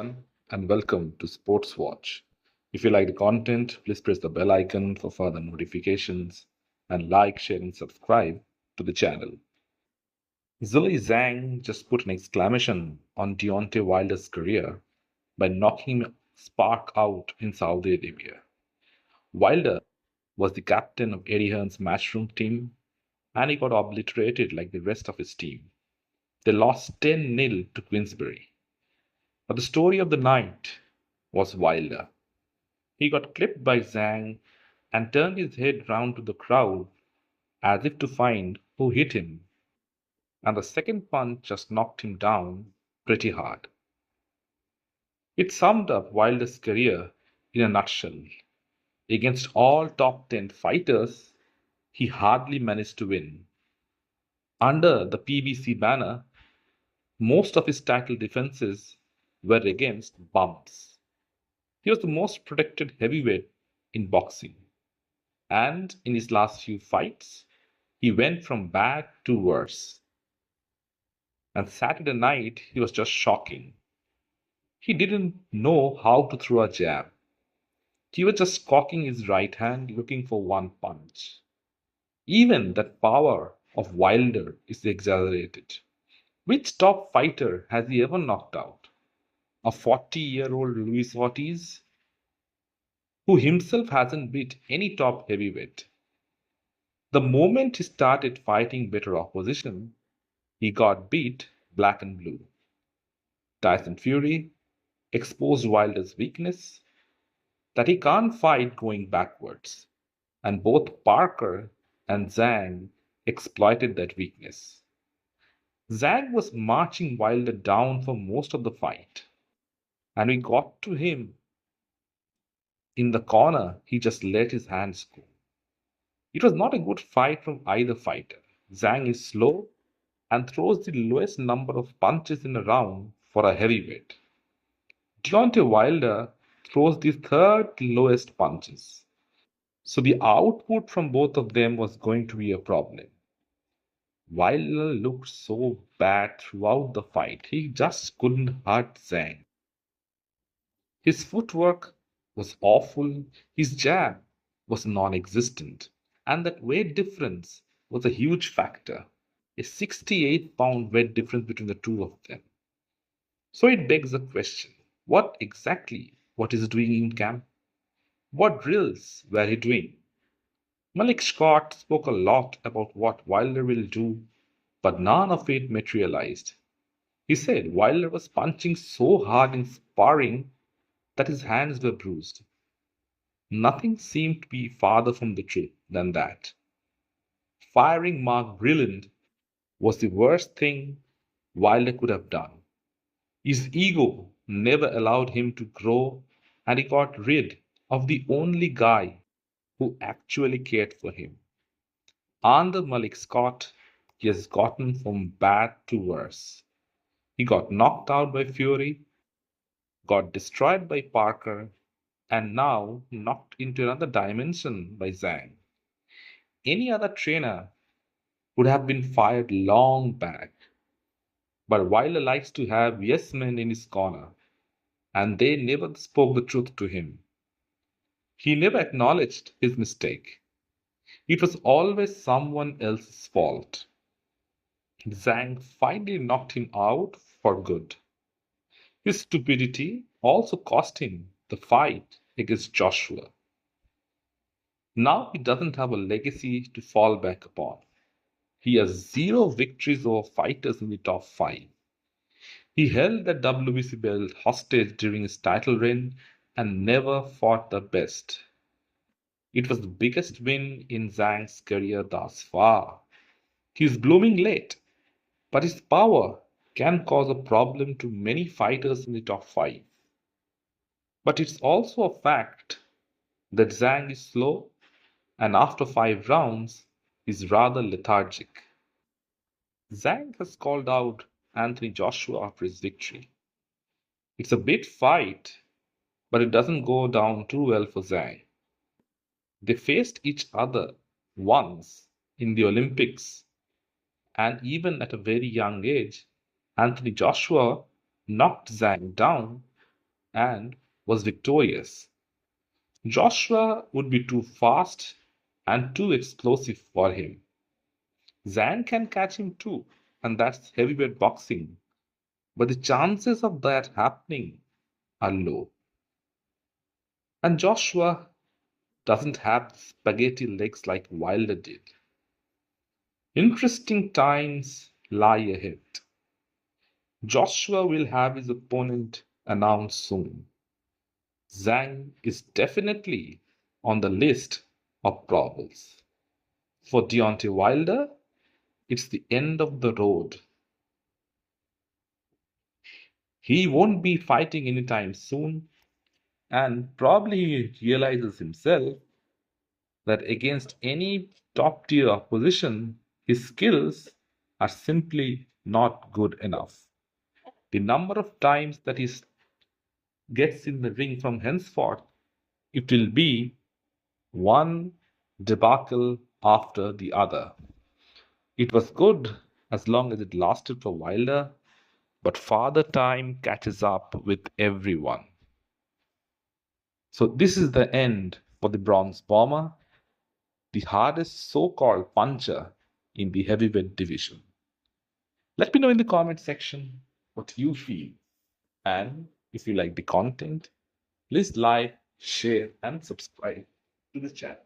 everyone, and welcome to Sports Watch. If you like the content, please press the bell icon for further notifications and like, share, and subscribe to the channel. Zhilei Zhang just put an exclamation on Deontay Wilder's career by knocking him spark out in Saudi Arabia. Wilder was the captain of Eddie Hearn's Matchroom team, and he got obliterated like the rest of his team. They lost 10-0 to Queensbury. But the story of the night was Wilder. He got clipped by Zhang and turned his head round to the crowd as if to find who hit him, and the second punch just knocked him down pretty hard. It summed up Wilder's career in a nutshell. Against all top 10 fighters, he hardly managed to win. Under the PBC banner, most of his title defenses were against bumps. He was the most protected heavyweight in boxing. And in his last few fights, he went from bad to worse. And Saturday night, he was just shocking. He didn't know how to throw a jab. He was just cocking his right hand looking for one punch. Even that power of Wilder is exaggerated. Which top fighter has he ever knocked out? A 40-year-old Luis Ortiz, who himself hasn't beat any top heavyweight. The moment he started fighting better opposition, he got beat black and blue. Tyson Fury exposed Wilder's weakness, that he can't fight going backwards, and both Parker and Zhang exploited that weakness. Zhang was marching Wilder down for most of the fight, and we got to him in the corner, he just let his hands go. It was not a good fight from either fighter. Zhang is slow and throws the lowest number of punches in a round for a heavyweight. Deontay Wilder throws the third lowest punches. So the output from both of them was going to be a problem. Wilder looked so bad throughout the fight. He just couldn't hurt Zhang. His footwork was awful. His jab was non-existent. And that weight difference was a huge factor. A 68-pound weight difference between the two of them. So it begs the question, what exactly what is he doing in camp? What drills were he doing? Malik Scott spoke a lot about what Wilder will do, but none of it materialized. He said Wilder was punching so hard in sparring that his hands were bruised. Nothing seemed to be farther from the truth than that. Firing Mark Brilliant was the worst thing Wilder could have done. His ego never allowed him to grow, and he got rid of the only guy who actually cared for him. Under Malik Scott, he has gotten from bad to worse. He got knocked out by Fury, got destroyed by Parker, and now knocked into another dimension by Zhang. Any other trainer would have been fired long back. But Wilder likes to have yes men in his corner, and they never spoke the truth to him. He never acknowledged his mistake. It was always someone else's fault. Zhang finally knocked him out for good. His stupidity also cost him the fight against Joshua. Now he doesn't have a legacy to fall back upon. He has 0 victories over fighters in the top 5. He held the WBC belt hostage during his title reign and never fought the best. It was the biggest win in Zhang's career thus far. He is blooming late, but his power can cause a problem to many fighters in the top 5. But it's also a fact that Zhang is slow and after 5 rounds is rather lethargic. Zhang has called out Anthony Joshua after his victory. It's a big fight, but it doesn't go down too well for Zhang. They faced each other once in the Olympics, and even at a very young age, Anthony Joshua knocked Zhang down and was victorious. Joshua would be too fast and too explosive for him. Zhang can catch him too, and that's heavyweight boxing. But the chances of that happening are low. And Joshua doesn't have spaghetti legs like Wilder did. Interesting times lie ahead. Joshua will have his opponent announced soon. Zhang is definitely on the list of probables. For Deontay Wilder, it's the end of the road. He won't be fighting anytime soon, and probably he realizes himself that against any top tier opposition, his skills are simply not good enough. The number of times that he gets in the ring from henceforth, it will be one debacle after the other. It was good as long as it lasted for Wilder, but Father Time catches up with everyone. So this is the end for the Bronze Bomber, the hardest so-called puncher in the heavyweight division. Let me know in the comment section what you feel. And if you like the content, please like, share, and subscribe to the channel.